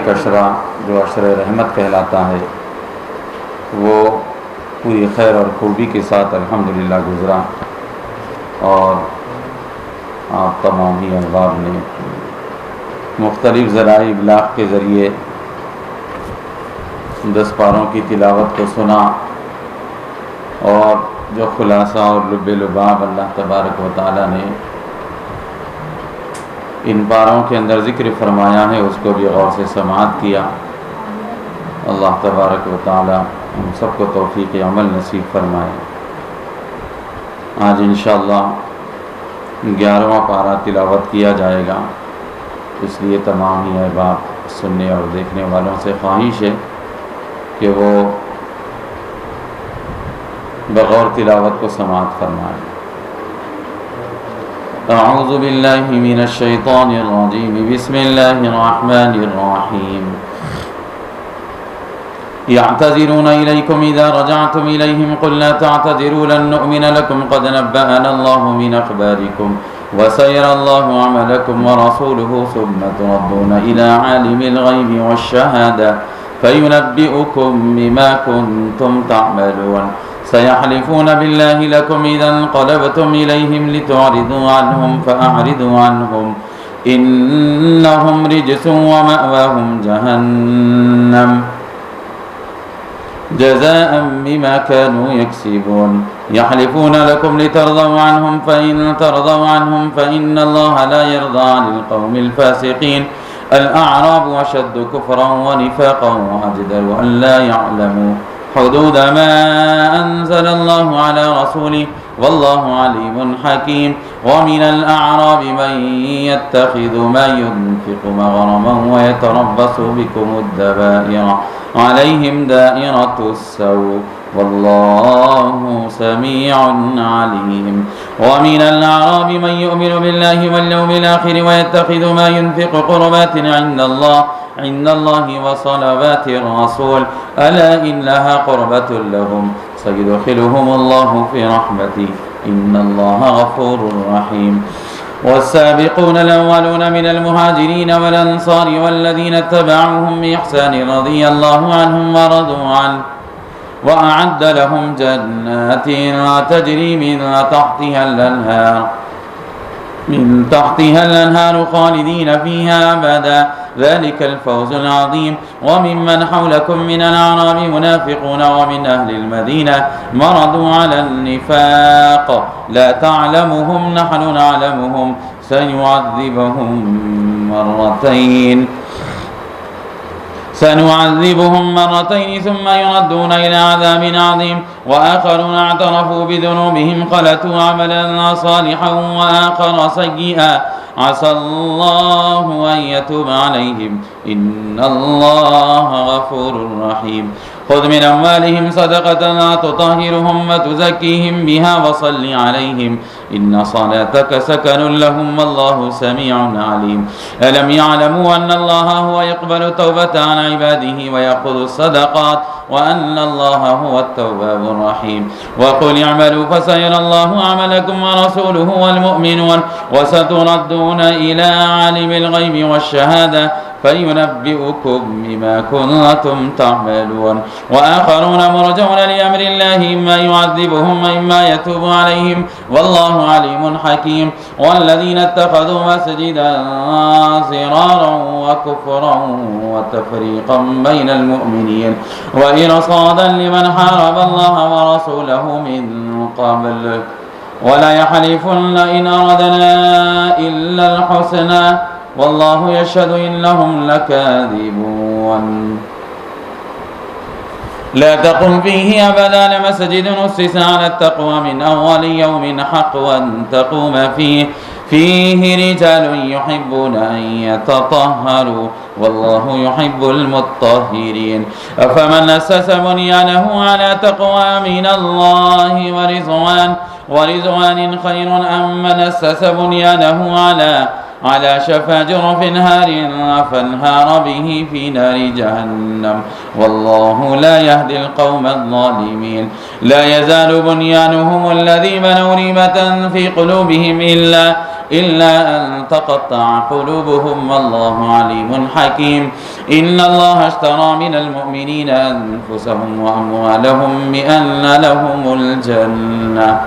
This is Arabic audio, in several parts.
ایک عشرہ جو عشرہ رحمت کہلاتا ہے وہ پوری خیر اور خوبی کے ساتھ الحمدللہ گزرا، اور آپ تمام ہی احباب نے مختلف ذرائع ابلاغ کے ذریعے 10 پاروں کی تلاوت کو سنا، اور جو خلاصہ اور لب لباب اللہ تبارک و تعالی نے ان پاروں کے اندر ذکر فرمایا ہے اس کو بھی غور سے سماعت کیا۔ اللہ تبارک و تعالی ہم سب کو توفیق عمل نصیب فرمائے۔ آج انشاءاللہ 11واں پارہ تلاوت کیا جائے گا، اس لیے تمام ہی احباب سننے اور دیکھنے والوں سے خواہش ہے کہ وہ بغور تلاوت کو سماعت فرمائیں۔ اعوذ باللہ من الشیطان الرجیم، بسم اللہ الرحمن الرحیم۔ يعتذرون إليكم إذا رجعتم إليهم قل لا تعتذروا لن نؤمن لكم قد نبأنا الله من أخباركم وسيرى الله عملكم ورسوله ثم تردون إلى عالم الغيب والشهادة فينبئكم بما كنتم تعملون سيحلفون بالله لكم إذا انقلبتم إليهم لتعرضوا عنهم فأعرضوا عنهم إنهم رجس ومأواهم جهنم جزاء بما كانوا يكسبون يحلفون لكم لترضوا عنهم فإن ترضوا عنهم فإن الله لا يرضى عن القوم الفاسقين الأعراب أشد كفرا ونفاقا وأجدر أن لا يعلموا حدود ما أنزل الله على رسوله والله عليم حكيم ومن الأعراب من يتخذ ما ينفق مغرما ويتربص بكم الدبائر عليهم دائرة السوء والله سميع عليم ومن الأعراب من يؤمن بالله واليوم الآخر ويتخذ ما ينفق قربات عند الله وصلوات الرسول ألا إنها قربة لهم سيدخلهم الله في رحمته إن الله غفور رحيم والسابقون الأولون من المهاجرين والأنصار والذين اتبعوهم بإحسان رضي الله عنهم ورضوا عنه وأعد لهم جنات تجري من تحتها الأنهار خالدين فيها أبدا ذلك الفوز العظيم وممن حولكم من الأعراب منافقون ومن أهل المدينة مرضوا على النفاق لا تعلمهم نحن نعلمهم سنعذبهم مرتين ثم يردون إلى عذاب عظيم وآخرون اعترفوا بذنوبهم خلطوا عملا صالحا وآخر سيئا عسى الله أن يتوب عليهم إن الله غفور رحيم خذ من أموالهم صدقة تطهرهم وتزكيهم بها وصل عليهم إن صلاتك سكن لهم والله سميع عليم ألم يعلموا أن الله هو يقبل التوبة عن عباده ويأخذ الصدقات وأن الله هو التواب الرحيم وقل اعملوا فسيرى الله عملكم ورسوله والمؤمنون وستردون إلى عالم الغيب والشهادة فينبئكم بما كنتم تعملون وآخرون مرجون لأمر الله إما يعذبهم وإما يتوب عليهم والله عليم حكيم والذين اتخذوا مسجدا ضرارا وكفرا وتفريقا بين المؤمنين وإرصادا لمن حارب الله ورسوله من قبل ولا يحلفن إن أردنا إلا الحسنى والله يشهد إنهم لكاذبون لا تقم فيه أبدا لمسجد أسس على التقوى من أول يوم حق أن تقوم فيه رجال يحبون أن يتطهروا والله يحب المطهرين أفمن أسس بنيانه على تقوى من الله ورضوان خير أم من أسس بنيانه على شفا جرف هار فانهار به في نار جهنم والله لا يهدي القوم الظالمين لا يزال بنيانهم الذي بنوا ريبة في قلوبهم إلا أن تقطع قلوبهم والله عليم حكيم إن الله اشترى من المؤمنين أنفسهم وأموالهم بأن لهم الجنة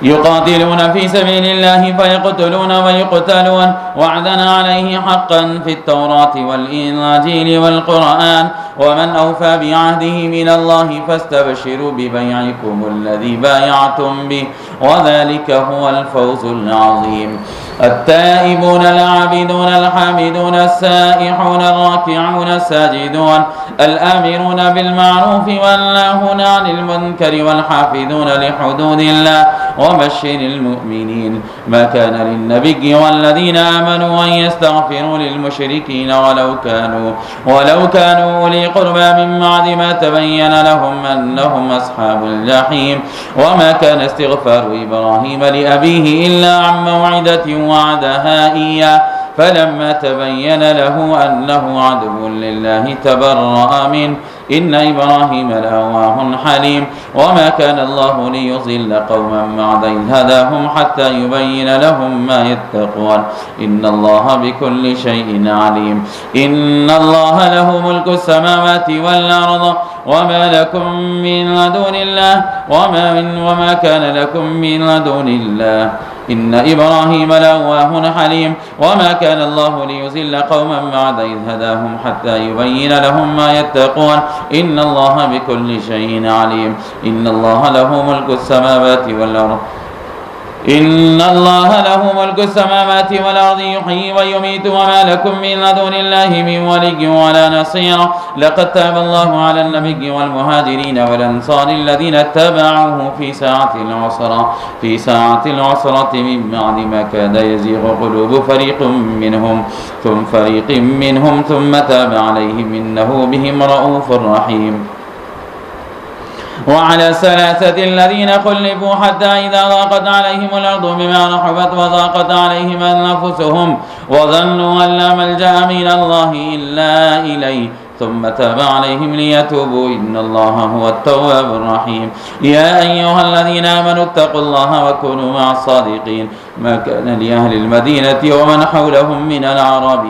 يقاتلون في سبيل الله فيقتلون ويقتلون وعدا عليه حقا في التوراة والإنجيل والقرآن ومن أوفى بعهده من الله فاستبشروا ببيعكم الذي بايعتم به وذلك هو الفوز العظيم التائبون العابدون الحامدون السائحون الراكعون الساجدون الآمرون بالمعروف والناهون عن المنكر والحافظون لحدود الله وبشر المؤمنين ما كان للنبي والذين آمنوا أن يستغفروا للمشركين ولو كانوا أولي قربى من بعد ما تبين لهم أنهم أصحاب الجحيم وما كان استغفار إبراهيم لأبيه إلا عن موعدة وعدها إياه فلما تبين له أنه عدو لله تبرأ منه إن إبراهيم لأواه حليم وما كان الله ليضل قوما بعد إذ هداهم حتى يبين لهم ما يتقون إن الله بكل شيء عليم إن الله له ملك السماوات والأرض وما لكم من دون الله وما كان لكم من دون الله إن إبراهيم لأواه حليم وما كان الله ليضل قوما بعد إذ هداهم حتى يبين لهم ما يتقون إن الله بكل شيء عليم إن الله له ملك السماوات والأرض يحيي ويميت وما لكم من دون الله من ولي ولا نصير لقد تاب الله على النبي والمهاجرين والأنصار الذين اتبعوه في ساعة العسرة من بعد ما كاد يزيغ قلوب فريق منهم ثم تاب عليهم إنه بهم رؤوف رحيم وعلى الثلاثة الذين خلفوا حتى إذا ضاقت عليهم الأرض بما رحبت وضاقت عليهم أنفسهم وظنوا أن لا ملجأ من الله إلا إليه ثم تاب عليهم ليتوبوا إن الله هو التواب الرحيم يا أيها الذين آمنوا اتقوا الله وكونوا مع الصادقين ما كان لأهل المدينة ومن حولهم من الأعراب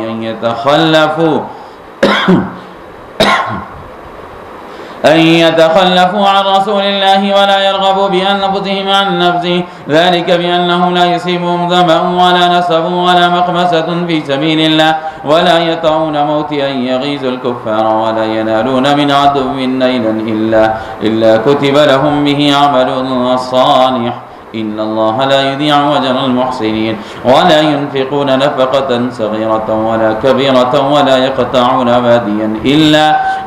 أن يتخلفوا عن رسول الله ولا يرغبوا بأنفسهم عن نفسه ذلك بأنهم لا يصيبهم ظمأ ولا نصب ولا مخمسة في سبيل الله ولا يطعون موطئا يغيظ الكفار ولا ينالون من عدو نيلا إلا كتب لهم به عمل صالح إن الله لا يضيع أجر المحسنين ولا ينفقون نفقة صغيرة ولا كبيرة ولا يقطعون واديا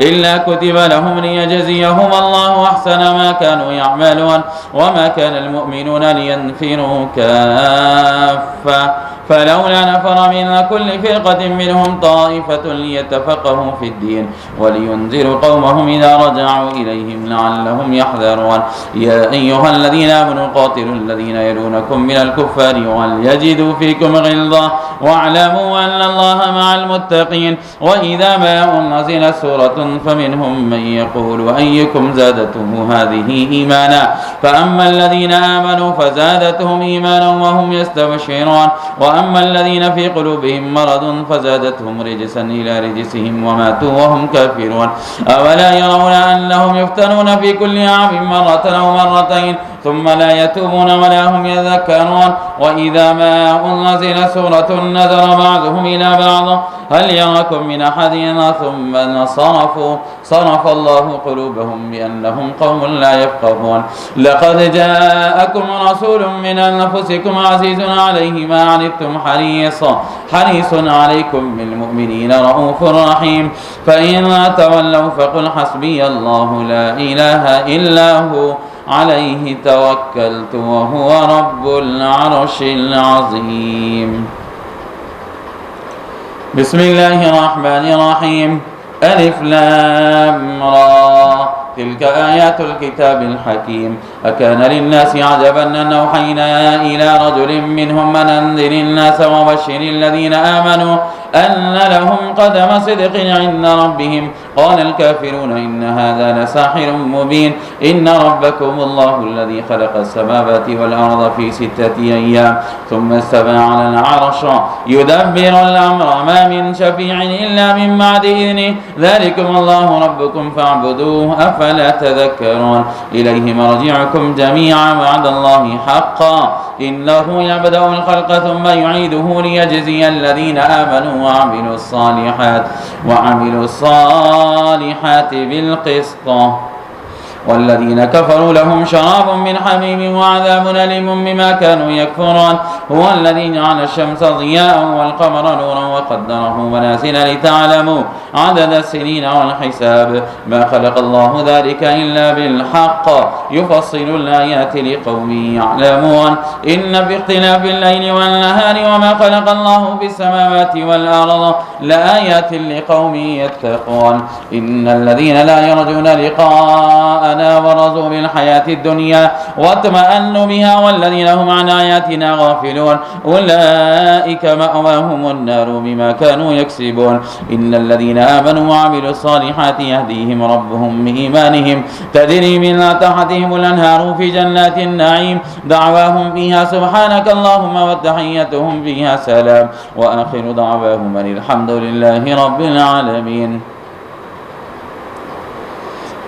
إلا كتب لهم ليجزيهم الله أحسن ما كانوا يعملون وما كان المؤمنون لينفروا كافة فلولا نفر من كل فرقة منهم طائفة ليتفقهوا في الدين ولينذروا قومهم إذا رجعوا إليهم لعلهم يحذرون يا أيها الذين آمنوا قاتلوا الذين يلونكم من الكفار وليجدوا فيكم غلظة واعلموا أن الله مع المتقين وإذا ما أنزلت سورة فمنهم من يقول أيكم زادته هذه إيمانا فأما الذين آمنوا فزادتهم إيمانا وهم يستبشرون وأما الذين في قلوبهم مرض فزادتهم رجسا إلى رجسهم وماتوا وهم كافرون أولا يرون أنهم يفتنون في كل عام مرة أو مرتين ثم لا يتوبون ولا هم يذكرون وإذا ما أنزل سورة نذر بعضهم إلى بعض هل يراكم من أحد ثم صرف الله قلوبهم بأنهم قوم لا يفقهون لقد جاءكم رسول من أنفسكم عزيز عليه ما عنتم حريص عليكم بالمؤمنين رؤوف رحيم فإن تولوا فقل حسبي الله لا إله إلا هو عليه توكلت وهو رب العرش العظيم بسم الله الرحمن الرحيم ألف لام را تلك آيات الكتاب الحكيم أكان للناس عجبا أن أوحينا إلى رجل منهم من أنذر الناس وبشر الذين آمنوا أن لهم قدم صدق عند ربهم. قال الكافرون إن هذا لساحر مبين. إن ربكم الله الذي خلق السماوات والأرض في 6 أيام ثم استوى على العرش يدبر الأمر ما من شفيع إلا من بعد إذنه ذلكم الله ربكم فاعبدوه أفلا تذكرون. إليه مرجعكم جميعا وعد الله حقا إنه يبدأ الخلق ثم يعيده ليجزي الذين آمنوا وعملوا الصالحات بالقسط والذين كفروا لهم شراب من حميم وعذاب أليم بما كانوا يكفرون. هو الذي جعل الشمس ضياء والقمر نورا وقدره منازل لتعلموا عدد السنين والحساب ما خلق الله ذلك إلا بالحق يفصل الآيات لقوم يعلمون. إن في اختلاف الليل والنهار وما خلق الله في السماوات والأرض لآيات لقوم يتقون. إن الذين لا يرجون لقاء ورضوا بالحياة الدنيا واطمأنوا بها والذين هم عن آياتنا غافلون أولئك مأواهم النار بما كانوا يكسبون. إن الذين آمنوا وعملوا الصالحات يهديهم ربهم بإيمانهم تجري من تحتهم الأنهار في جنات النعيم دعواهم فيها سبحانك اللهم وتحيتهم فيها سلام وآخر دعواهم أن الحمد لله رب العالمين.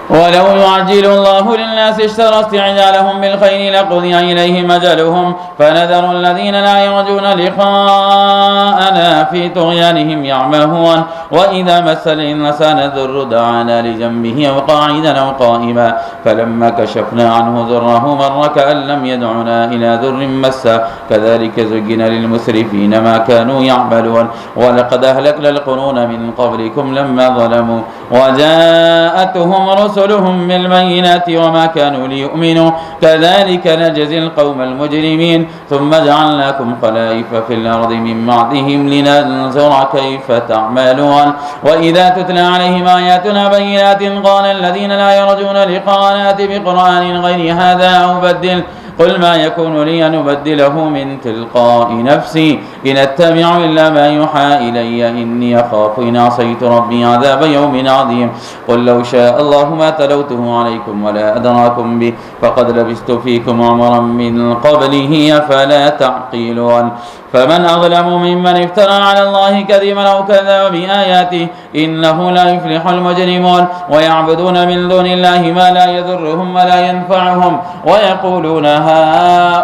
ولو يعجل الله للناس اشترى استعجالهم بالخير لقضي إليهم أجلهم فنذر الذين لا يرجون لقاءنا في طغيانهم يعمهون. وإذا مس الإنسان الضر دعانا لجنبه أو قاعدا أو قائما فلما كشفنا عنه ضره مر كأن لم يدعنا إلى ضر مسه كذلك زين للمسرفين ما كانوا يعملون. ولقد أهلكنا القرون من قبلكم لما ظلموا وجاءتهم رسلهم بالبينات وما كانوا ليؤمنوا كذلك نجزي القوم المجرمين. ثم جعلناكم خلائف في الأرض من بعدهم لننظر كيف تعملون. وإذا تتلى عليهم آياتنا بينات قال الذين لا يرجون لقاءنا بقرآن غير هذا أو بدل قل ما يكون لي أن أبدله من تلقاء نفسي إن أتبع إلا ما يوحى إلي إني أخاف إن عصيت ربي عذاب يوم عظيم. قل لو شاء الله ما تلوته عليكم ولا أدراكم به فقد لبثت فيكم عمرا من قبله أفلا تعقلون. فمن أظلم ممن افترى على الله كذبا أو كذب بآياته إنه لا يفلح المجرمون. ويعبدون من دون الله ما لا يضرهم ولا ينفعهم ويقولون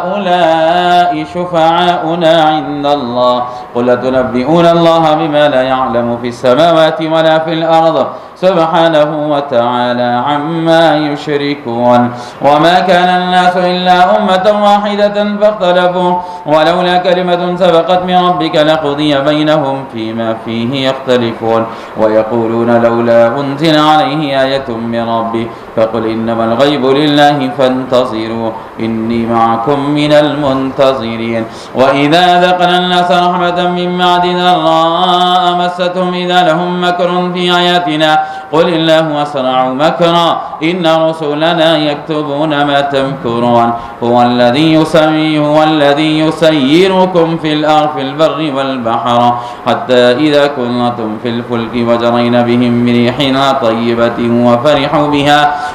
هؤلاء شفعاؤنا عند الله قل أتنبئون الله بما لا يعلم في السماوات ولا في الأرض سبحانه وتعالى عما يشركون. وما كان الناس إلا أمة واحدة فاختلفوا ولولا كلمة سبقت من ربك لقضي بينهم فيما فيه يختلفون. ويقولون لولا أنزل عليه آية من ربه فقل إنما الغيب لله فانتظروا إني معكم من المنتظرين. وإذا ذقنا الناس رحمة من بعد ضراء مستهم إذا لهم مكر في آياتنا قل الله أسرع مكرا إن رسلنا يكتبون ما تمكرون. هو الذي يسيركم في الأرض في البر والبحر حتى إذا كنتم في الفلك وجرين بهم بريح طيبة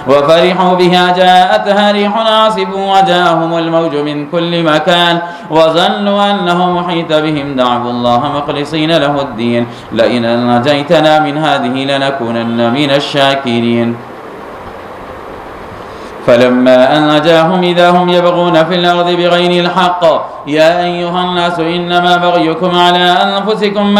وفرحوا بها جاءتها ريح عاصف وجاءهم الموج من كل مكان وظنوا أنه محيط بهم دعوا الله مخلصين له الدين لئن نجيتنا من هذه لنكونن من الشاكرين. فلما أن نجاهم إذا هم يبغون في الأرض بغير الحق يا أيها الناس إنما بغيكم على أنفسكم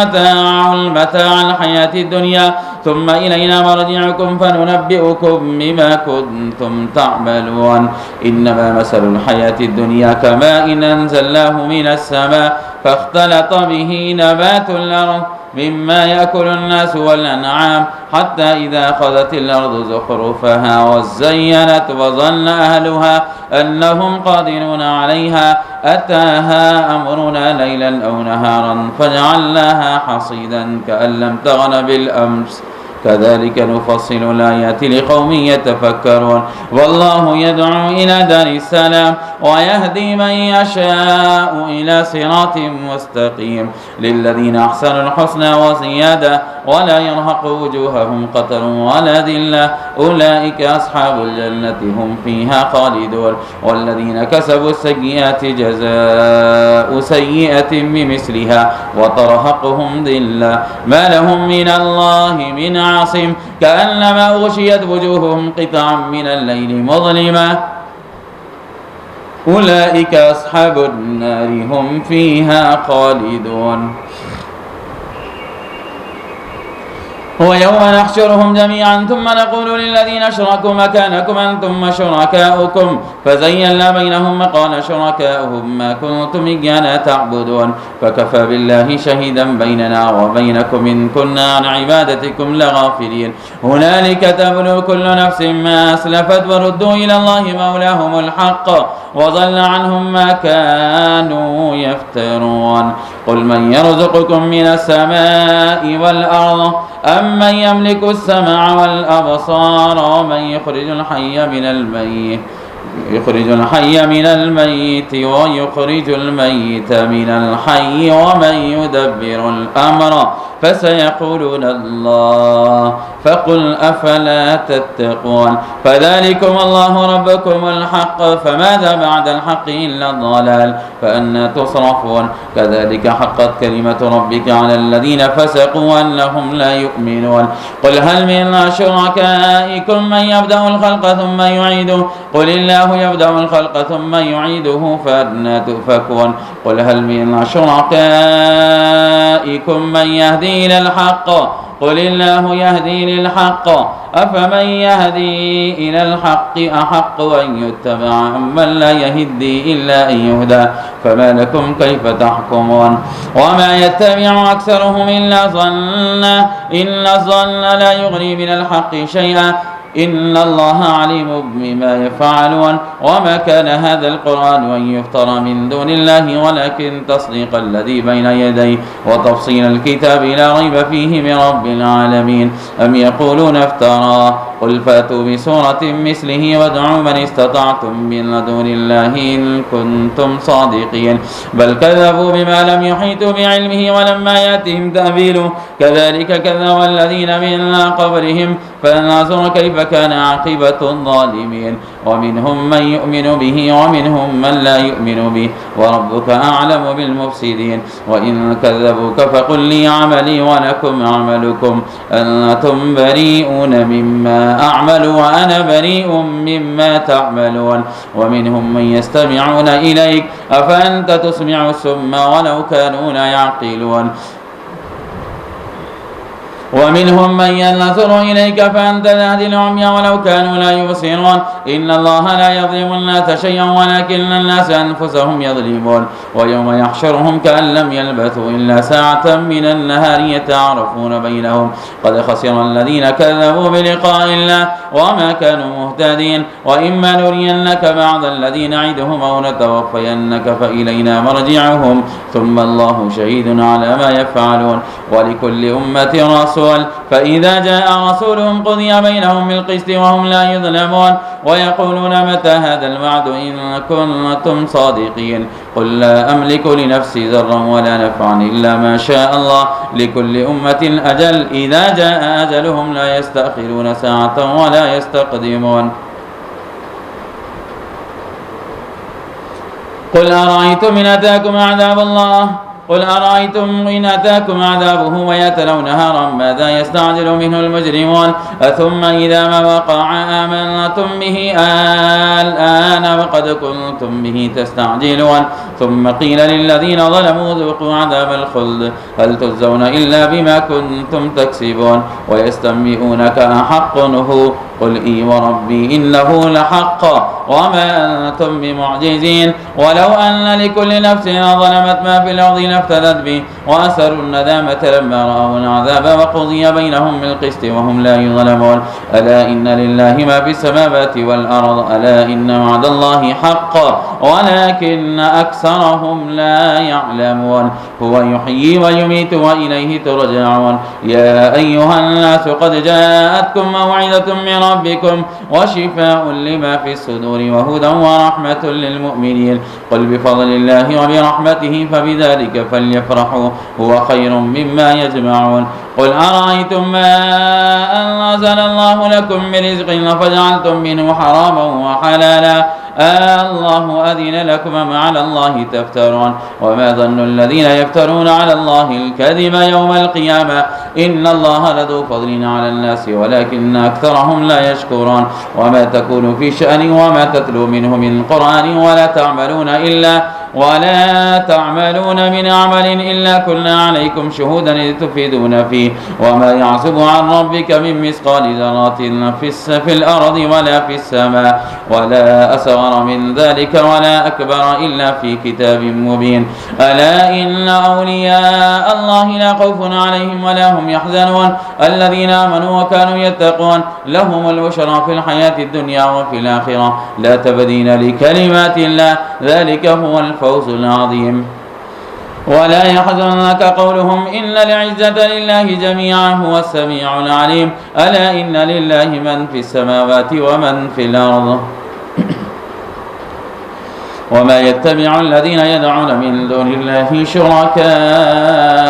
متاع الحياة الدنيا ثم إلينا مرجعكم فننبئكم بما كنتم تعملون. إنما مثل الحياة الدنيا كماء أنزلناه من السماء فاختلط به نبات الأرض مما يأكل الناس والأنعام حتى إذا أخذت الأرض زخرفها وزينت وظن أهلها أنهم قادرون عليها أتاها أمرنا ليلا أو نهارا فجعلناها حصيدا كأن لم تغن بالأمس كذلك نفصل الآيات لقوم يتفكرون. والله يدعو إلى دار السلام ويهدي من يشاء إلى صراط مستقيم للذين أحسنوا الحسنى وزيادة ولا يرهق وجوههم قتر ولا ذلة أولئك أصحاب الجنة هم فيها خالدون والذين كسبوا السيئات جزاء سيئة بمثلها وترهقهم ذلة ما لهم من الله من عاصم كأنما أغشيت وجوههم قطعا من الليل مظلمة أولئك أصحاب النار هم فيها خالدون ويوم نحشرهم جميعا ثم نقول للذين أشركوا مكانكم أنتم وشركاؤكم فزيّلنا بينهم قال شركاؤهم ما كنتم إيانا تعبدون فكفى بالله شهيدا بيننا وبينكم إن كنا عن عبادتكم لغافلين هنالك تبلو كل نفس ما أسلفت وردوا إلى الله مولاهم الحق وضل عنهم ما كانوا يفترون قل من يرزقكم من السماء والأرض أمن يملك السمع والأبصار ومن يخرج الحي من الميت ويخرج الميت من الحي ومن يدبر الأمر فسيقولون الله فقل أفلا تتقون فذلكم الله ربكم الحق فماذا بعد الحق إلا الضلال فأنى تصرفون كذلك حقت كلمة ربك على الذين فسقوا أنهم لا يؤمنون قل هل من شركائكم من يبدأ الخلق ثم يعيده قل الله يبدأ الخلق ثم يعيده فأنى تؤفكون قل هل من شركائكم من يهدي إلى الحق قل الله يهدي للحق أفمن يهدي إلى الحق أحق أن يتبع أمن لا يهدي إلا أن يهدى فما لكم كيف تحكمون وما يتبع أكثرهم إلا الظن لا يغني من الحق شيئا إن الله عليم بما يفعلون وما كان هذا القرآن أن يفترى من دون الله ولكن تصديق الذي بين يديه وتفصيل الكتاب لا ريب فيه من رب العالمين أم يقولون افترى قل فأتوا بسورة مثله وادعوا من استطعتم من دون الله إن كنتم صادقين بل كذبوا بما لم يحيطوا بعلمه ولما يأتهم تأويله كذلك كذب الذين من قبلهم فلننظر كيف كان عاقبة الظالمين ومنهم من يؤمن به ومنهم من لا يؤمن به وربك أعلم بالمفسدين وإن كذبوك فقل لي عملي ولكم عملكم أنتم بريئون مما أعمل وأنا بريء مما تعملون ومنهم من يستمعون إليك أفأنت تسمع السم ولو كانوا لا يعقلون ومنهم من ينظر إليك فأنت تهدي العمي ولو كانوا لا يبصرون إن الله لا يظلم الناس شيئا ولكن الناس أنفسهم يظلمون ويوم يحشرهم كأن لم يلبثوا إلا ساعة من النهار يتعارفون بينهم قد خسر الذين كذبوا بلقاء الله وما كانوا مهتدين وإما نرينك بعض الذي نعدهم أو نتوفينك فإلينا مرجعهم ثم الله شهيد على ما يفعلون ولكل أمة رسول فإذا جاء رسولهم قضي بينهم بالقسط وهم لا يظلمون ويقولون متى هذا الوعد إن كنتم صادقين قل لا أملك لنفسي ضرا ولا نفعا إلا ما شاء الله لكل أمة أجل إذا جاء أجلهم لا يستأخرون ساعة ولا يستقدمون قل أرأيتم إن أتاكم عذاب الله قل أرأيتم إن أتاكم عذابه ويتلو نهارا ماذا يستعجل منه المجرمون ثم إذا ما وقع آمنتم به الآن وقد كنتم به تستعجلون ثم قيل للذين ظلموا ذوقوا عذاب الخلد هل تجزون إلا بما كنتم تكسبون ويستنبئونك أحق هو قل إي وربي إنه لحق وما أنتم بمعجزين ولو أن لكل نفس ظلمت ما في الأرض افتدت به وأسروا الندامة لما رأوا العذاب وقضي بينهم بالقسط وهم لا يظلمون ألا إن لله ما في السماوات والأرض ألا إن وعد الله حق ولكن أكثرهم لا يعلمون هو يحيي ويميت وإليه ترجعون يا أيها الناس قد جاءتكم موعظة من ربكم وشفاء لما في الصدور وهدى ورحمة للمؤمنين قل بفضل الله وبرحمته فبذلك فليفرحوا هو خير مما يجمعون قل أرأيتم ما أنزل الله لكم من رزق فجعلتم منه حراما وحلالا الله أذن لكم أم على الله تفترون وما ظن الذين يفترون على الله الكذب يوم القيامة إن الله لذو فضل على الناس ولكن أكثرهم لا يشكرون وما تكون في شأن وما تتلو منه من قرآن ولا تعملون من عمل إلا كنا عليكم شهودا إذ تفيدون فيه وما يعزب عن ربك من مثقال ذرة في الأرض ولا في السماء ولا أصغر من ذلك ولا أكبر إلا في كتاب مبين ألا إن أولياء الله لا خوف عليهم ولا هم يحزنون الذين آمنوا وكانوا يتقون لهم البشرى في الحياة الدنيا وفي الآخرة لا تبديل لكلمات الله ذلك هو الفوز العظيم ولا يحزنك قولهم إن العزة لله جميعا هو السميع العليم ألا إن لله من في السماوات ومن في الأرض وما يتبع الذين يدعون من دون الله شركاء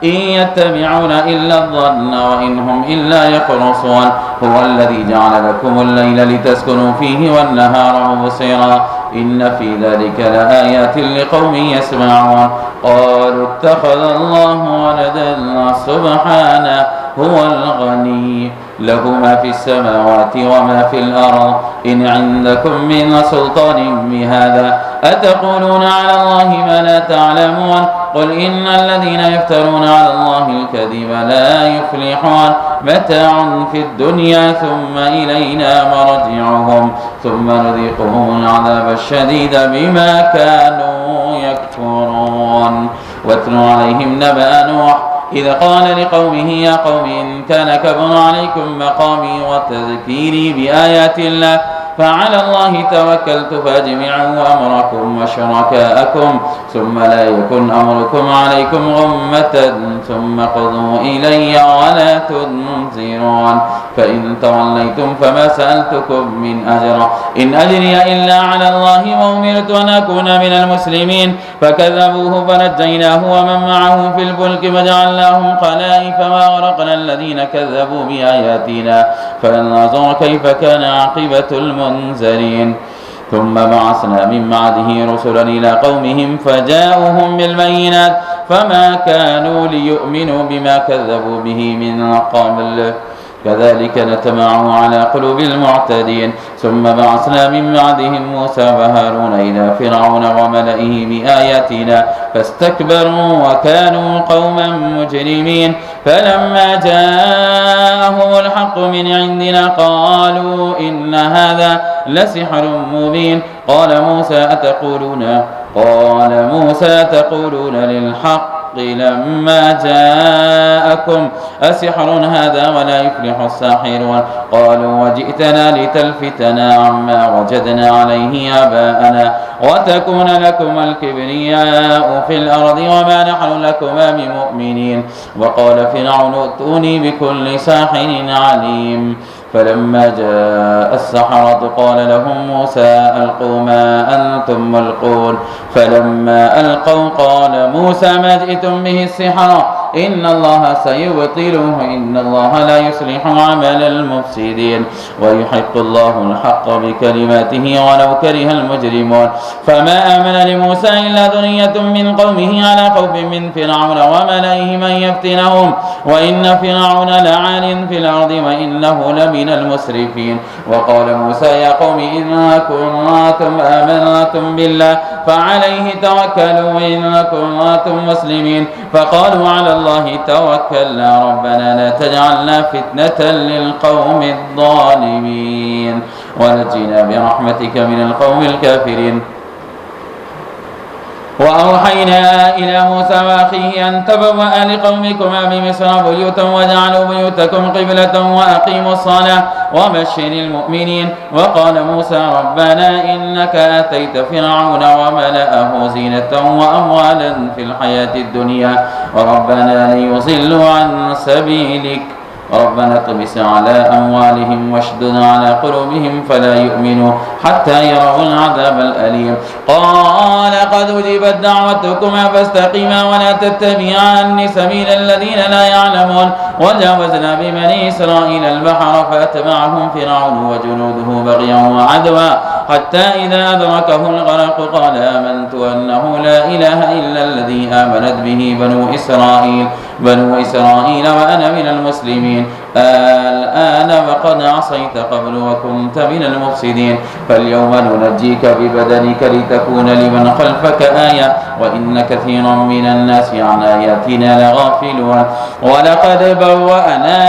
إن يتبعون إلا الظن وإن هم إلا يخرصون هو الذي جعل لكم الليل لتسكنوا فيه والنهار مبصرا إن في ذلك لآيات لقوم يسمعون قالوا اتخذ الله ولدا سبحانه هو الغني له ما في السماوات وما في الأرض إن عندكم من سلطان بهذا أتقولون على الله ما لا تعلمون قل إن الذين يفترون على الله الكذب لا يفلحون متاع في الدنيا ثم إلينا مرجعهم ثم نذيقهم العذاب الشديد بما كانوا يكفرون واتل عليهم نبأ نوح إذ قال لقومه يا قوم إن كان كبر عليكم مقامي وتذكيري بآيات الله فعلى الله توكلت فاجمعوا أمركم وشركاءكم ثم لا يكن أمركم عليكم غمة ثم قضوا إلي ولا تنذرون فإن توليتم فما سألتكم من أجر إن أجري إلا على الله وأمرت أن أكون من المسلمين فكذبوه فنجيناه ومن معه في الفلك فجعلناهم خلائف وأغرقنا الذين كذبوا بآياتنا فلننظر كيف كان عاقبة المنذرين ثم بعثنا من بعده رسلا إلى قومهم فجاءوهم بالبينات فما كانوا ليؤمنوا بما كذبوا به من قبل كذلك نتبع على قلوب المعتدين ثم بعثنا من بعدهم موسى وهارون إلى فرعون وملئه بآياتنا فاستكبروا وكانوا قوما مجرمين فلما جاءهم الحق من عندنا قالوا إن هذا لسحر مبين قال موسى تقولون للحق لما جاءكم أسحر هذا ولا يفلح الساحرون قالوا وجئتنا لتلفتنا عما وجدنا عليه آباءنا وتكون لكم الكبرياء في الأرض وما نحن لكما بمؤمنين وقال فرعون ائتوني بكل ساحر عليم فلما جاء السحرة قال لهم موسى ألقوا ما أنتم ملقون فلما ألقوا قال موسى ما جئتم به السحر إن الله سيبطله إن الله لا يصلح عمل المفسدين ويحق الله الحق بكلماته ولو كره المجرمون فما آمن لموسى إلا ذرية من قومه على خوف من فرعون وملئه من يفتنهم وإن فرعون لعال في الأرض وإنه لمن المسرفين وقال موسى يا قوم إن كنتم آمنتم بالله فعليه توكلوا إن كنتم مسلمين فقالوا على الله توكلنا ربنا لا تجعلنا فتنة للقوم الظالمين ونجنا برحمتك من القوم الكافرين وأوحينا إلى موسى وأخيه أن تبوأ لقومكما بمصر بيوتا وجعلوا بيوتكم قبلة وأقيموا الصلاة وبشر المؤمنين. وقال موسى ربنا إنك آتيت فرعون وملأه زينة وأموالا في الحياة الدنيا وربنا ليضلوا عن سبيلك ربنا اطمس على أموالهم واشدد على قلوبهم فلا يؤمنوا حتى يروا العذاب الأليم. قال قد أجيبت دعوتكما فاستقيما ولا تتبعان سبيل الذين لا يعلمون. وجاوزنا ببني إسرائيل البحر فأتبعهم فرعون وجنوده بغيا وعدوا حتى إذا أدركه الغرق قال آمنت أنه لا إله إلا الذي آمنت به بنو إسرائيل وأنا من المسلمين. الآن وقد عصيت قبل وكنت من المفسدين فاليوم ننجيك ببدنك لتكون لمن خلفك آية وإن كثيرا من الناس عن آياتنا لغافلون. ولقد بوأنا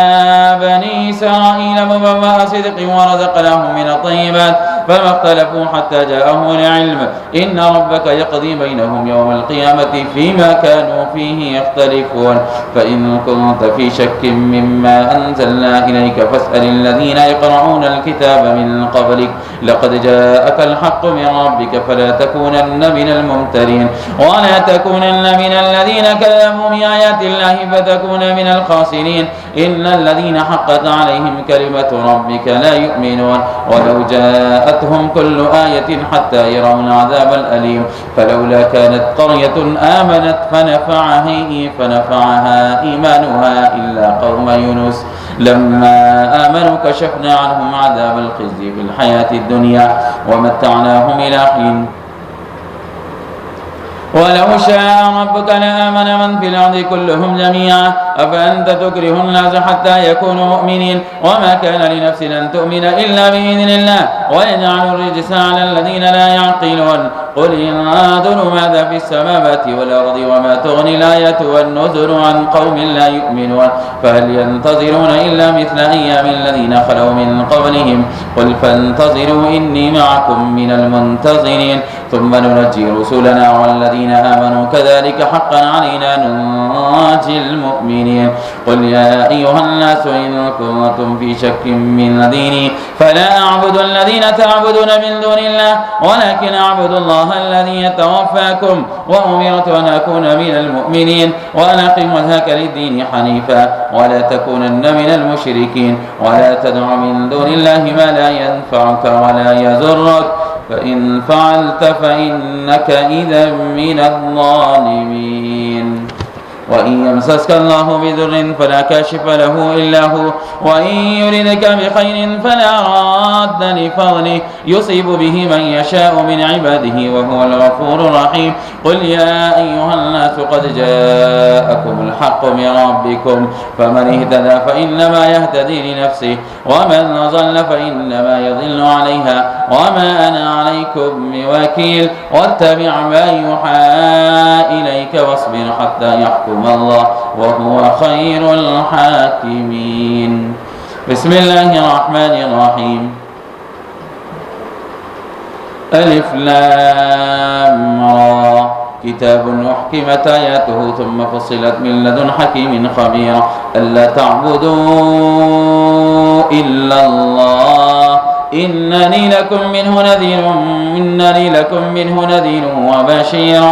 بني إسرائيل مبوأ صدق ورزقناهم من الطيبات فما اختلفوا حتى جاءهم العلم إن ربك يقضي بينهم يوم القيامة فيما كانوا فيه يختلفون. فإن كنت في شك مما أنزلنا إليك فاسأل الذين يقرؤون الكتاب من قبلك لقد جاءك الحق من ربك فلا تكونن من الممترين ولا تكونن من الذين كذبوا بآيات الله فتكون من الخاسرين. إن الذين حقت عليهم كلمة ربك لا يؤمنون ولو جاءتهم كل آية حتى يرون العذاب الأليم. فلولا كانت قرية آمنت فنفعها إيمانها إلا قوم يونس لما آمنوا كشفنا عنهم عذاب الخزي في الحياة الدنيا ومتعناهم إلى حين. ولو شاء ربك لآمن من في الأرض كلهم جميعا أفأنت تكره الناس حتى يكونوا مؤمنين وما كان لنفس أن تؤمن إلا بإذن الله ويجعل الرجس على الذين لا يعقلون. قل انظروا ماذا في السماوات والأرض وما تغني الآيات والنذر عن قوم لا يؤمنون فهل ينتظرون إلا مثل أيام الذين خلوا من قبلهم قل فانتظروا إني معكم من المنتظرين ثم ننجي رسلنا والذين آمنوا كذلك حقا علينا ننجي المؤمنين. قل يا أيها الناس إن كنتم في شك من ديني فلا أعبد الذين تعبدون من دون الله ولكن أعبد الله الذي يتوفاكم وأمرت أن أكون من المؤمنين وأن أقم وجهك للدين حنيفا ولا تكونن من المشركين ولا تدع من دون الله ما لا ينفعك ولا يضرك فإن فعلت فإنك إذا من الظالمين. وإن يمسسك الله بضر فلا كاشف له إلا هو وإن يردك بخير فلا راد لفضله يصيب به من يشاء من عباده وهو الغفور الرحيم. قل يا أيها الناس قد جاءكم الحق من ربكم فمن اهتدى فإنما يهتدي لنفسه ومن ضل فإنما يضل عليها وما أنا عليكم بوكيل. واتبع ما يوحى إليك واصبر حتى يحكم الله وهو خير الحاكمين. بسم الله الرحمن الرحيم. ألف لام را كتاب أحكمت آياته ثم فصلت من لدن حكيم خبير ألا تعبدوا إلا الله إنني لكم منه نذير وبشير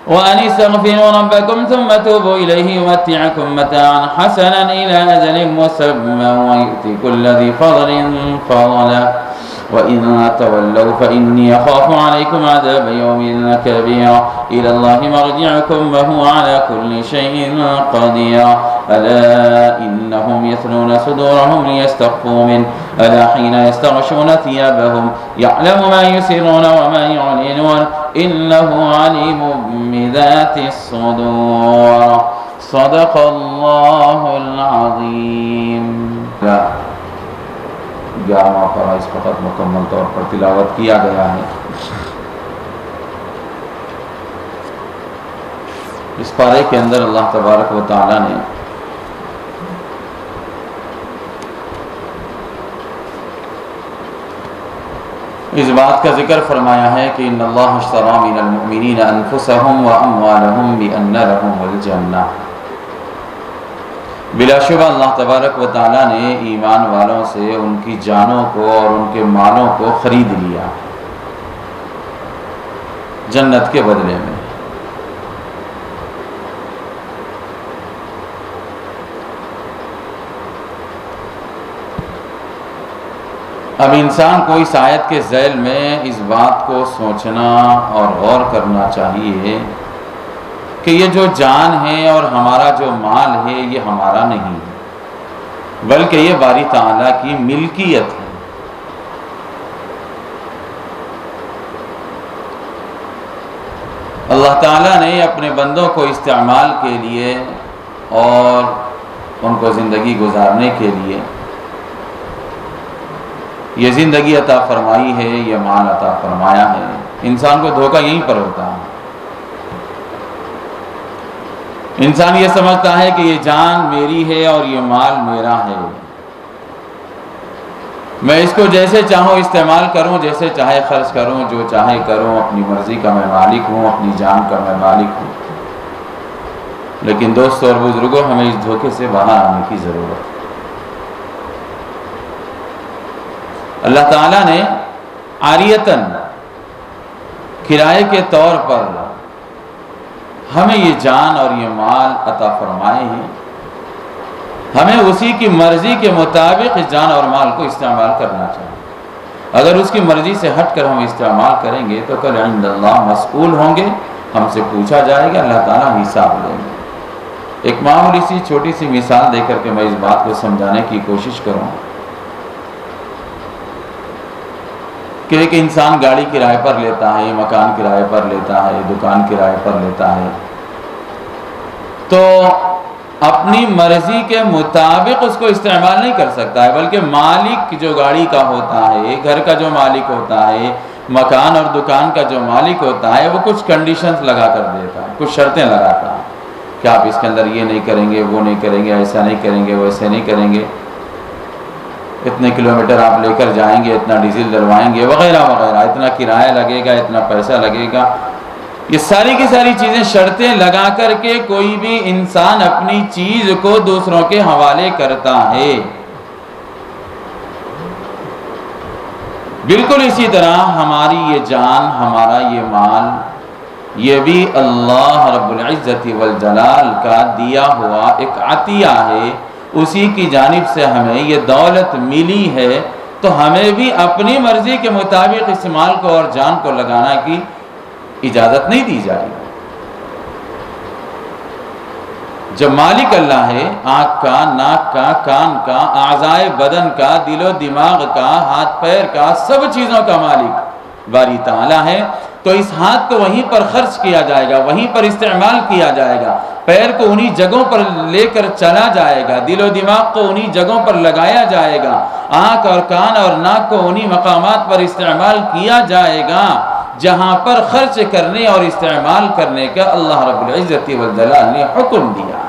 وأن استغفروا ربكم ثم توبوا إليه يمتعكم متاعا حسنا إلى أجل مسمى ويؤتي كل ذي فضل فضلا وإن تولوا فإني أخاف عليكم عذاب يوم كبير إلى الله مرجعكم وهو على كل شيء قدير. ألا إنهم يثنون صدورهم ليستخفوا منه ألا حين يستغشون ثيابهم يعلم ما يسرون وما يعلنون إنه عليم بذات الصدور. صدق الله العظيم. 11واں پارہ اس وقت مکمل طور پر تلاوت کیا گیا ہے. اس پارے کے اندر اللہ تبارک و تعالی نے اس بات کا ذکر فرمایا ہے کہ ان اللہ اشتری من المؤمنین انفسهم واموالهم بان لهم الجنہ، بلا شبہ اللہ تبارک و تعالیٰ نے ایمان والوں سے ان کی جانوں کو اور ان کے مالوں کو خرید لیا جنت کے بدلے میں۔ اب انسان کو اس آیت کے ذیل میں اس بات کو سوچنا اور غور کرنا چاہیے کہ یہ جو جان ہے اور ہمارا جو مال ہے یہ ہمارا نہیں بلکہ یہ باری تعالیٰ کی ملکیت ہے۔ اللہ تعالیٰ نے اپنے بندوں کو استعمال کے لیے اور ان کو زندگی گزارنے کے لیے یہ زندگی عطا فرمائی ہے، یہ مال عطا فرمایا ہے۔ انسان کو دھوکہ یہیں پر ہوتا ہے، انسان یہ سمجھتا ہے کہ یہ جان میری ہے اور یہ مال میرا ہے، میں اس کو جیسے چاہوں استعمال کروں، جیسے چاہے خرچ کروں، جو چاہے کروں، اپنی مرضی کا میں مالک ہوں، اپنی جان کا میں مالک ہوں۔ لیکن دوستو اور بزرگوں، ہمیں اس دھوکے سے باہر آنے کی ضرورت ہے۔ اللہ تعالیٰ نے عاریتاً کرائے کے طور پر ہمیں یہ جان اور یہ مال عطا فرمائے ہیں، ہمیں اسی کی مرضی کے مطابق اس جان اور مال کو استعمال کرنا چاہیے۔ اگر اس کی مرضی سے ہٹ کر ہم استعمال کریں گے تو کل عند اللہ مسئول ہوں گے، ہم سے پوچھا جائے گا، اللہ تعالیٰ حساب لیں گے۔ ایک معمولی سی چھوٹی سی مثال دے کر کے میں اس بات کو سمجھانے کی کوشش کروں کہ ایک انسان گاڑی کرائے پر لیتا ہے، مکان کرائے پر لیتا ہے، دکان کرائے پر لیتا ہے، تو اپنی مرضی کے مطابق اس کو استعمال نہیں کر سکتا ہے، بلکہ مالک جو گاڑی کا ہوتا ہے، گھر کا جو مالک ہوتا ہے، مکان اور دکان کا جو مالک ہوتا ہے، وہ کچھ کنڈیشنز لگا کر دیتا ہے، کچھ شرطیں لگاتا ہے کہ آپ اس کے اندر یہ نہیں کریں گے، وہ نہیں کریں گے، ایسا نہیں کریں گے، ویسے نہیں کریں گے، اتنے کلومیٹر آپ لے کر جائیں گے، اتنا ڈیزل ڈلوائیں گے، وغیرہ وغیرہ، اتنا کرایہ لگے گا، اتنا پیسہ لگے گا۔ یہ ساری کی ساری چیزیں شرطیں لگا کر کے کوئی بھی انسان اپنی چیز کو دوسروں کے حوالے کرتا ہے۔ بالکل اسی طرح ہماری یہ جان، ہمارا یہ مال، یہ بھی اللہ رب العزت والجلال کا دیا ہوا ایک عطیہ ہے، اسی کی جانب سے ہمیں یہ دولت ملی ہے، تو ہمیں بھی اپنی مرضی کے مطابق اس مال کو اور جان کو لگانا کی اجازت نہیں دی جائے گی۔ جب مالک اللہ ہے، آنکھ کا، ناک کا، کان کا، اعضائے بدن کا، دل و دماغ کا، ہاتھ پیر کا، سب چیزوں کا مالک باری تعالیٰ ہے، تو اس ہاتھ کو وہیں پر خرچ کیا جائے گا، وہیں پر استعمال کیا جائے گا، پیر کو انہی جگہوں پر لے کر چلا جائے گا، دل و دماغ کو انہی جگہوں پر لگایا جائے گا، آنکھ اور کان اور ناک کو انہی مقامات پر استعمال کیا جائے گا جہاں پر خرچ کرنے اور استعمال کرنے کا اللہ رب العزت والجلال نے حکم دیا۔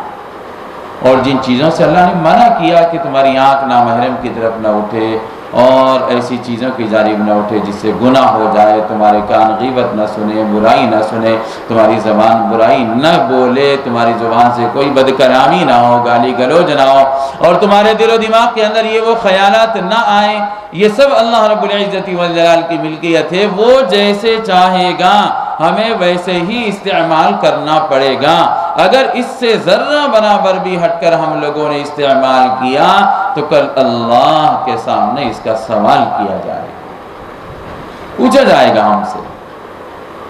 اور جن چیزوں سے اللہ نے منع کیا کہ تمہاری آنکھ نامحرم کی طرف نہ اٹھے اور ایسی چیزوں کی جانب نہ اٹھے جس سے گناہ ہو جائے، تمہارے کان غیبت نہ سنے، برائی نہ سنے، تمہاری زبان برائی نہ بولے، تمہاری زبان سے کوئی بدکلامی نہ ہو، گالی گلوچ نہ ہو، اور تمہارے دل و دماغ کے اندر یہ وہ خیالات نہ آئیں، یہ سب اللہ رب العزت والجلال کی ملکیت ہے۔ وہ جیسے چاہے گا ہمیں ویسے ہی استعمال کرنا پڑے گا۔ اگر اس سے ذرہ برابر بھی ہٹ کر ہم لوگوں نے استعمال کیا تو کل اللہ کے سامنے اس کا سوال کیا جائے گا، پوچھا جائے گا ہم سے۔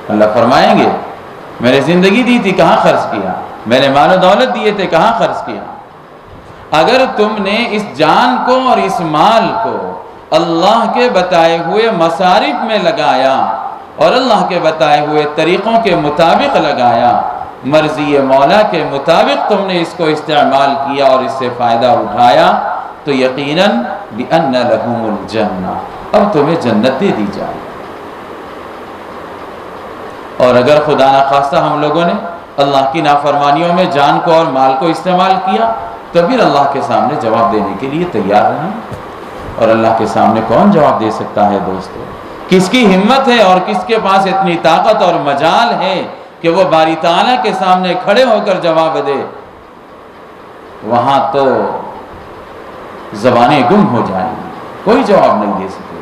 اللہ فرمائیں گے میں نے زندگی دی تھی کہاں خرچ کیا، میں نے مال و دولت دیے تھے کہاں خرچ کیا۔ اگر تم نے اس جان کو اور اس مال کو اللہ کے بتائے ہوئے مصارف میں لگایا اور اللہ کے بتائے ہوئے طریقوں کے مطابق لگایا، مرضی مولا کے مطابق تم نے اس کو استعمال کیا اور اس سے فائدہ اٹھایا، تو یقیناً بِأَنَّ لَهُمُ الْجَنَّةِ، اب تمہیں جنت دے دی جائے۔ اور اگر خدا نخواستہ ہم لوگوں نے اللہ کی نافرمانیوں میں جان کو اور مال کو استعمال کیا تو پھر اللہ کے سامنے جواب دینے کے لیے تیار رہیں۔ اور اللہ کے سامنے کون جواب دے سکتا ہے دوستو؟ کس کی ہمت ہے اور کس کے پاس اتنی طاقت اور مجال ہے کہ وہ باری تعالیٰ کے سامنے کھڑے ہو کر جواب دے؟ وہاں تو زبانیں گم ہو جائیں گی، کوئی جواب نہیں دے سکے۔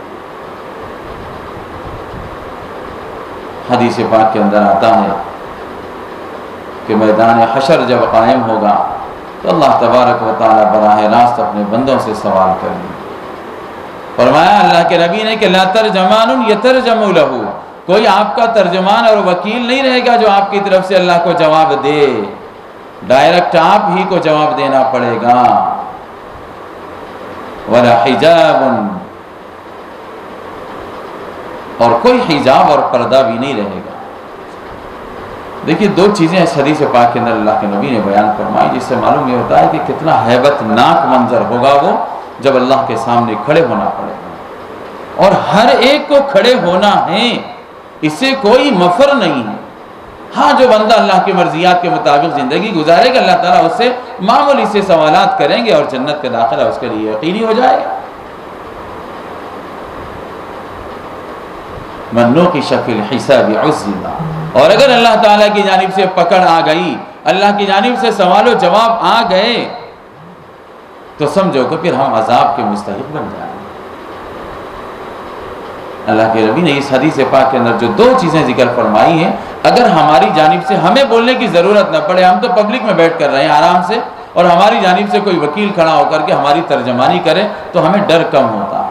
حدیث پاک کے اندر آتا ہے کہ میدان حشر جب قائم ہوگا تو اللہ تبارک و تعالی براہ راست اپنے بندوں سے سوال کریں گے۔ فرمایا اللہ کے نبی نے کہ لا ترجمان یترجم لہ، کوئی آپ کا ترجمان اور وکیل نہیں رہے گا جو آپ کی طرف سے اللہ کو جواب دے، ڈائریکٹ آپ ہی کو جواب دینا پڑے گا۔ ولا حجاب، اور کوئی حجاب اور پردہ بھی نہیں رہے گا۔ دیکھیے دو چیزیں اس حدیث پاک کے اندر اللہ کے نبی نے بیان فرمائی، جس سے معلوم یہ ہوتا ہے کہ کتنا ہیبت ناک منظر ہوگا وہ جب اللہ کے سامنے کھڑے ہونا پڑے گا، اور ہر ایک کو کھڑے ہونا ہے، اس سے کوئی مفر نہیں ہے۔ ہاں جو بندہ اللہ کی مرضیات کے مطابق زندگی گزارے گا اللہ تعالیٰ اس سے معمولی سے سوالات کریں گے اور جنت کا داخلہ اس کے لیے یقینی ہو جائے گا۔ من نوقش فی الحساب عذب، اور اگر اللہ تعالیٰ کی جانب سے پکڑ آ گئی، اللہ کی جانب سے سوال و جواب آ گئے، تو سمجھو کہ پھر ہم عذاب کے مستحق بن جائیں گے۔ اللہ کے نبی نے اس حدیث پاک کے اندر جو دو چیزیں ذکر فرمائی ہیں، اگر ہماری جانب سے ہمیں بولنے کی ضرورت نہ پڑے، ہم تو پبلک میں بیٹھ کر رہے ہیں آرام سے، اور ہماری جانب سے کوئی وکیل کھڑا ہو کر کے ہماری ترجمانی کرے تو ہمیں ڈر کم ہوتا ہے،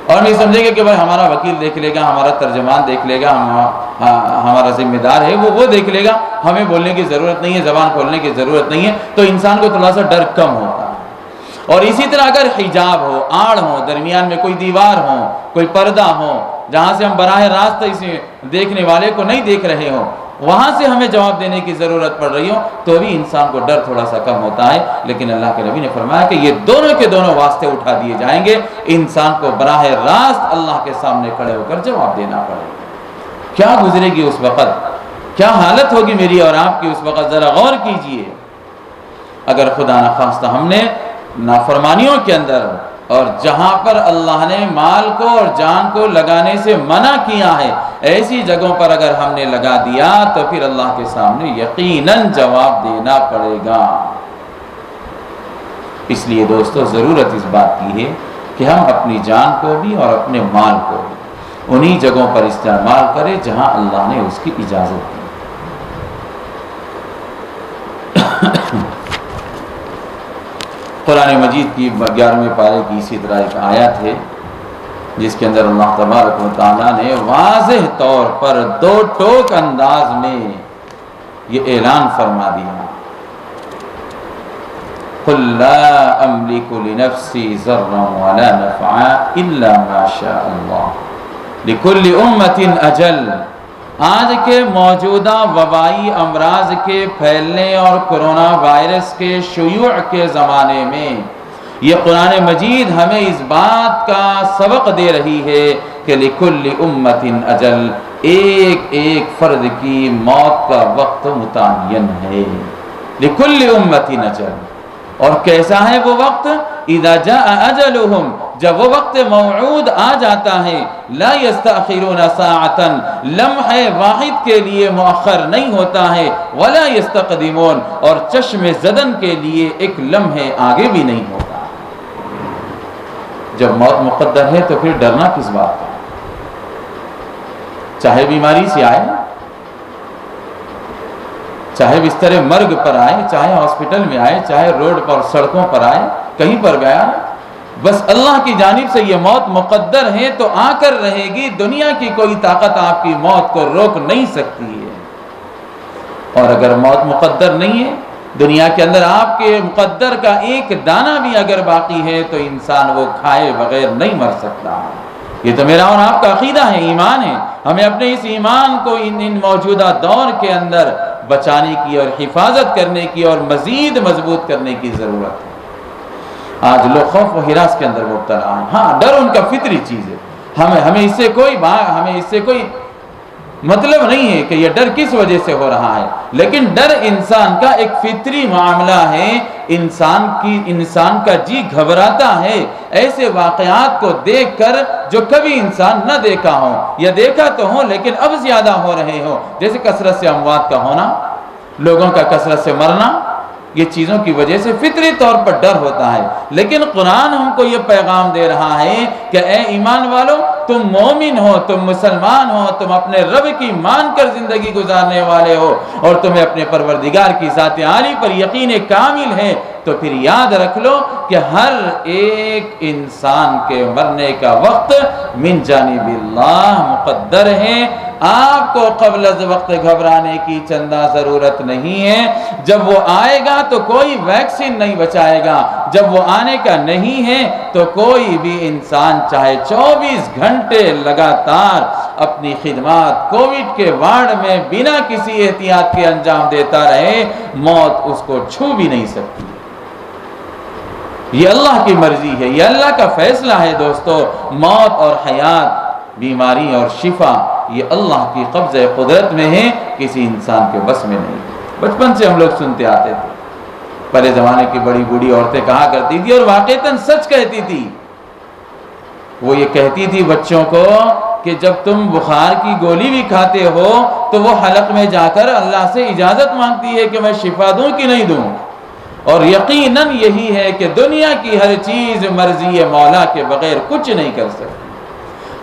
اور نہیں سمجھے گا کہ بھائی ہمارا وکیل دیکھ لے گا، ہمارا ترجمان دیکھ لے گا، ہمارا ذمہ دار ہے وہ دیکھ لے گا، ہمیں بولنے کی ضرورت نہیں ہے، زبان کھولنے کی ضرورت نہیں ہے، تو انسان کو تھوڑا سا ڈر کم ہوتا ہے۔ اور اسی طرح اگر حجاب ہو، آڑ ہو، درمیان میں کوئی دیوار ہو، کوئی پردہ ہو، جہاں سے ہم براہ راست اسے دیکھنے والے کو نہیں دیکھ رہے ہو، وہاں سے ہمیں جواب دینے کی ضرورت پڑ رہی ہو، تو بھی انسان کو ڈر تھوڑا سا کم ہوتا ہے۔ لیکن اللہ کے نبی نے فرمایا کہ یہ دونوں کے دونوں واسطے اٹھا دیے جائیں گے، انسان کو براہ راست اللہ کے سامنے کھڑے ہو کر جواب دینا پڑے گا۔ کیا گزرے گی اس وقت، کیا حالت ہوگی میری اور آپ کی اس وقت، ذرا غور کیجئے۔ اگر خدا نخواستہ ہم نے نافرمانیوں کے اندر اور جہاں پر اللہ نے مال کو اور جان کو لگانے سے منع کیا ہے، ایسی جگہوں پر اگر ہم نے لگا دیا تو پھر اللہ کے سامنے یقیناً جواب دینا پڑے گا۔ اس لیے دوستو ضرورت اس بات کی ہے کہ ہم اپنی جان کو بھی اور اپنے مال کو بھی انہی جگہوں پر استعمال کریں جہاں اللہ نے اس کی اجازت دی۔ قرآن مجید کی 11ویں پارے کی اسی طرح ایک آیت ہے جس کے اندر اللہ تبارک و تعالیٰ نے واضح طور پر دو ٹوک انداز میں یہ اعلان فرما دیا، قُلْ لَا أَمْلِكُ لِنَفْسِي ضَرًّا وَلَا نَفْعًا إِلَّا مَا شَاءَ اللَّهُ لِكُلِّ أُمَّةٍ أَجَلٌ۔ آج کے موجودہ وبائی امراض کے پھیلنے اور کرونا وائرس کے شیوع کے زمانے میں یہ قرآن مجید ہمیں اس بات کا سبق دے رہی ہے کہ لِكُلِّ أُمَّةٍ أَجَلٌ، ایک ایک فرد کی موت کا وقت متعین ہے۔ لِكُلِّ أُمَّةٍ أَجَلٌ، اور کیسا ہے وہ وقت؟ اذا جاء اجلهم، جب وہ وقت موعود آ جاتا ہے، لا يستأخرون ساعة، لمحہ واحد کے لیے مؤخر نہیں ہوتا ہے، ولا يستقدمون، اور چشم زدن کے لیے ایک لمحے آگے بھی نہیں ہوتا۔ جب موت مقدر ہے تو پھر ڈرنا کس بات کا؟ چاہے بیماری سے آئے، چاہے بستر مرگ پر آئے، چاہے ہاسپٹل میں آئے، چاہے روڈ پر سڑکوں پر آئے، کہیں پر گیا، بس اللہ کی جانب سے یہ موت مقدر ہے تو آ کر رہے گی۔ دنیا کی کوئی طاقت آپ کی موت کو روک نہیں سکتی ہے۔ اور اگر موت مقدر نہیں ہے، دنیا کے اندر آپ کے مقدر کا ایک دانہ بھی اگر باقی ہے تو انسان وہ کھائے بغیر نہیں مر سکتا۔ یہ تو میرا اور آپ کا عقیدہ ہے، ایمان ہے۔ ہمیں اپنے اس ایمان کو ان موجودہ دور کے اندر بچانے کی اور حفاظت کرنے کی اور مزید مضبوط کرنے کی ضرورت ہے۔ آج لوگ خوف و ہراس کے اندر مبتلا ہیں۔ ہاں ڈر ان کا فطری چیز ہے، ہمیں اس سے کوئی مطلب نہیں ہے کہ یہ ڈر کس وجہ سے ہو رہا ہے، لیکن ڈر انسان کا ایک فطری معاملہ ہے۔ انسان کا جی گھبراتا ہے ایسے واقعات کو دیکھ کر جو کبھی انسان نہ دیکھا ہو، یا دیکھا تو ہو لیکن اب زیادہ ہو رہے ہو، جیسے کثرت سے اموات کا ہونا، لوگوں کا کثرت سے مرنا، یہ چیزوں کی وجہ سے فطری طور پر ڈر ہوتا ہے۔ لیکن قرآن ہم کو یہ پیغام دے رہا ہے کہ اے ایمان والو، تم مومن ہو، تم مسلمان ہو، تم اپنے رب کی مان کر زندگی گزارنے والے ہو، اور تمہیں اپنے پروردگار کی ذات عالی پر یقین کامل ہے، تو پھر یاد رکھ لو کہ ہر ایک انسان کے مرنے کا وقت من جانب اللہ مقدر ہے۔ آپ کو قبل از وقت گھبرانے کی چندہ ضرورت نہیں ہے۔ جب وہ آئے گا تو کوئی ویکسین نہیں بچائے گا، جب وہ آنے کا نہیں ہے تو کوئی بھی انسان چاہے 24 گھنٹے لگاتار اپنی خدمات کووڈ کے وارڈ میں بنا کسی احتیاط کے انجام دیتا رہے، موت اس کو چھو بھی نہیں سکتی۔ یہ اللہ کی مرضی ہے، یہ اللہ کا فیصلہ ہے دوستو۔ موت اور حیات، بیماری اور شفا، یہ اللہ کی قبضہ قدرت میں ہے، کسی انسان کے بس میں نہیں۔ بچپن سے ہم لوگ سنتے آتے تھے، پہلے زمانے کی بڑی بوڑھی عورتیں کہا کرتی تھی، اور واقعتاً سچ کہتی تھی۔ وہ یہ کہتی تھی بچوں کو کہ جب تم بخار کی گولی بھی کھاتے ہو تو وہ حلق میں جا کر اللہ سے اجازت مانگتی ہے کہ میں شفا دوں کہ نہیں دوں، اور یقیناً یہی ہے کہ دنیا کی ہر چیز مرضی مولا کے بغیر کچھ نہیں کر سکتی۔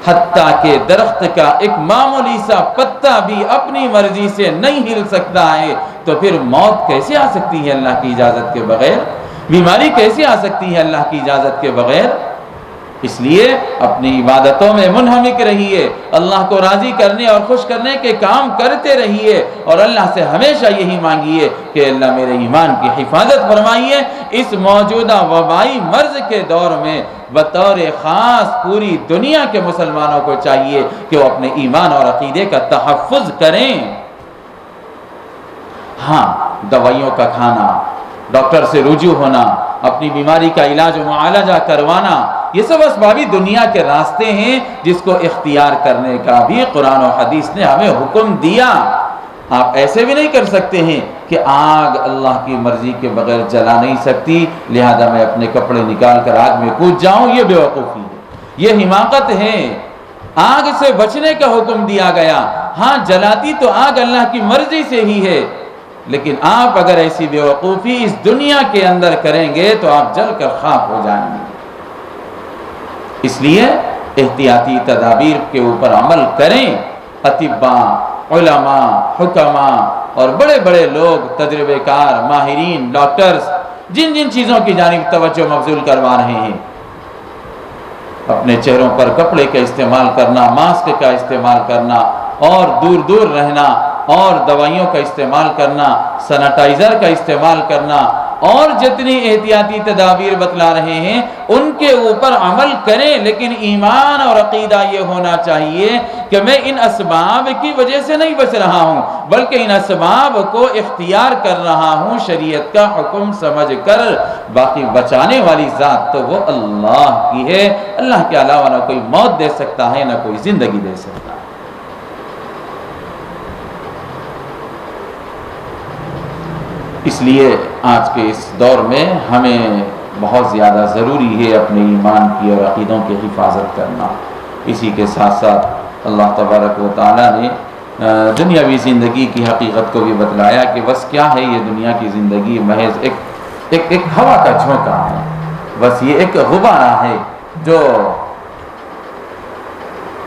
حتیٰ کہ درخت کا ایک معمولی سا پتا بھی اپنی مرضی سے نہیں ہل سکتا ہے، تو پھر موت کیسے آ سکتی ہے اللہ کی اجازت کے بغیر؟ بیماری کیسے آ سکتی ہے اللہ کی اجازت کے بغیر؟ اس لیے اپنی عبادتوں میں منہمک رہیے، اللہ کو راضی کرنے اور خوش کرنے کے کام کرتے رہیے، اور اللہ سے ہمیشہ یہی مانگیے کہ اللہ میرے ایمان کی حفاظت فرمائیے۔ اس موجودہ وبائی مرض کے دور میں بطور خاص پوری دنیا کے مسلمانوں کو چاہیے کہ وہ اپنے ایمان اور عقیدے کا تحفظ کریں۔ ہاں، دوائیوں کا کھانا، ڈاکٹر سے رجوع ہونا، اپنی بیماری کا علاج و معالجہ کروانا، یہ سب اسبابی دنیا کے راستے ہیں جس کو اختیار کرنے کا بھی قرآن و حدیث نے ہمیں حکم دیا۔ آپ ایسے بھی نہیں کر سکتے ہیں کہ آگ اللہ کی مرضی کے بغیر جلا نہیں سکتی، لہذا میں اپنے کپڑے نکال کر آگ میں کود جاؤں، یہ بے وقوفی ہے، یہ حماقت ہے۔ آگ سے بچنے کا حکم دیا گیا، ہاں جلاتی تو آگ اللہ کی مرضی سے ہی ہے، لیکن آپ اگر ایسی بے وقوفی اس دنیا کے اندر کریں گے تو آپ جل کر خاک ہو جائیں گے۔ اس لیے احتیاطی تدابیر کے اوپر عمل کریں۔ اطباء، علماء، حکماء اور بڑے بڑے لوگ، تجربے کار، ماہرین، ڈاکٹرز، جن جن چیزوں کی جانب توجہ مبذول کروا رہے ہیں، اپنے چہروں پر کپڑے کا استعمال کرنا، ماسک کا استعمال کرنا، اور دور دور رہنا، اور دوائیوں کا استعمال کرنا، سینیٹائزر کا استعمال کرنا، اور جتنی احتیاطی تدابیر بتلا رہے ہیں ان کے اوپر عمل کریں، لیکن ایمان اور عقیدہ یہ ہونا چاہیے کہ میں ان اسباب کی وجہ سے نہیں بچ رہا ہوں، بلکہ ان اسباب کو اختیار کر رہا ہوں شریعت کا حکم سمجھ کر۔ باقی بچانے والی ذات تو وہ اللہ کی ہے، اللہ کے علاوہ نہ کوئی موت دے سکتا ہے، نہ کوئی زندگی دے سکتا ہے۔ اس لیے آج کے اس دور میں ہمیں بہت زیادہ ضروری ہے اپنے ایمان کی اور عقیدوں کی حفاظت کرنا۔ اسی کے ساتھ ساتھ اللہ تبارک و تعالیٰ نے دنیاوی زندگی کی حقیقت کو بھی بتلایا کہ بس کیا ہے یہ دنیا کی زندگی، محض ایک ہوا کا جھونکا ہے، بس یہ ایک غبارہ ہے جو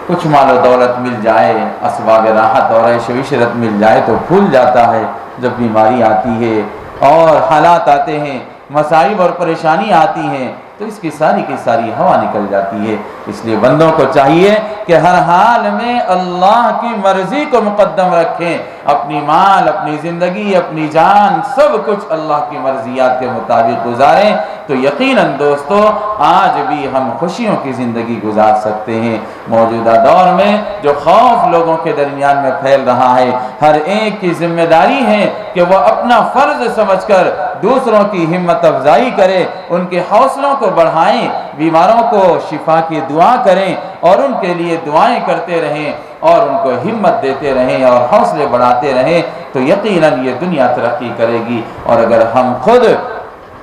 کچھ مال و دولت مل جائے، اسباب راحت اور عیش و عشرت مل جائے تو پھول جاتا ہے۔ جب بیماری آتی ہے اور حالات آتے ہیں، مصائب اور پریشانی آتی ہیں، تو اس کی ساری ہوا نکل جاتی ہے۔ اس لیے بندوں کو چاہیے کہ ہر حال میں اللہ کی مرضی کو مقدم رکھیں، اپنی مال، اپنی زندگی، اپنی جان، سب کچھ اللہ کی مرضیات کے مطابق گزاریں، تو یقیناً دوستو آج بھی ہم خوشیوں کی زندگی گزار سکتے ہیں۔ موجودہ دور میں جو خوف لوگوں کے درمیان میں پھیل رہا ہے، ہر ایک کی ذمہ داری ہے کہ وہ اپنا فرض سمجھ کر دوسروں کی ہمت افزائی کرے، ان کے حوصلوں کو بڑھائیں، بیماروں کو شفا کی دعا کریں اور ان کے لیے دعائیں کرتے رہیں اور ان کو ہمت دیتے رہیں اور حوصلے بڑھاتے رہیں، تو یقیناً یہ دنیا ترقی کرے گی۔ اور اگر ہم خود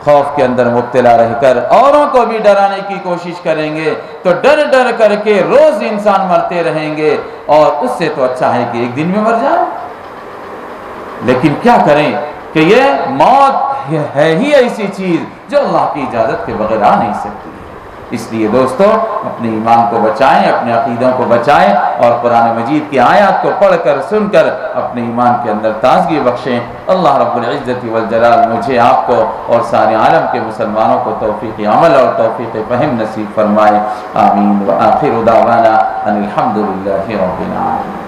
خوف کے اندر مبتلا رہ کر اوروں کو بھی ڈرانے کی کوشش کریں گے تو ڈر ڈر کر کے روز انسان مرتے رہیں گے، اور اس سے تو اچھا ہے کہ ایک دن میں مر جائے۔ لیکن کیا کریں کہ یہ موت ہے ہی ایسی چیز جو اللہ کی اجازت کے بغیر آ نہیں سکتی۔ اس لیے دوستو اپنے ایمان کو بچائیں، اپنے عقیدوں کو بچائیں اور قرآن مجید کی آیات کو پڑھ کر سن کر اپنے ایمان کے اندر تازگی بخشیں۔ اللہ رب العزت والجلال مجھے، آپ کو اور سارے عالم کے مسلمانوں کو توفیق عمل اور توفیق فہم نصیب فرمائے۔ آمین۔ وآخر دعوانا ان الحمد للہ رب العالمین۔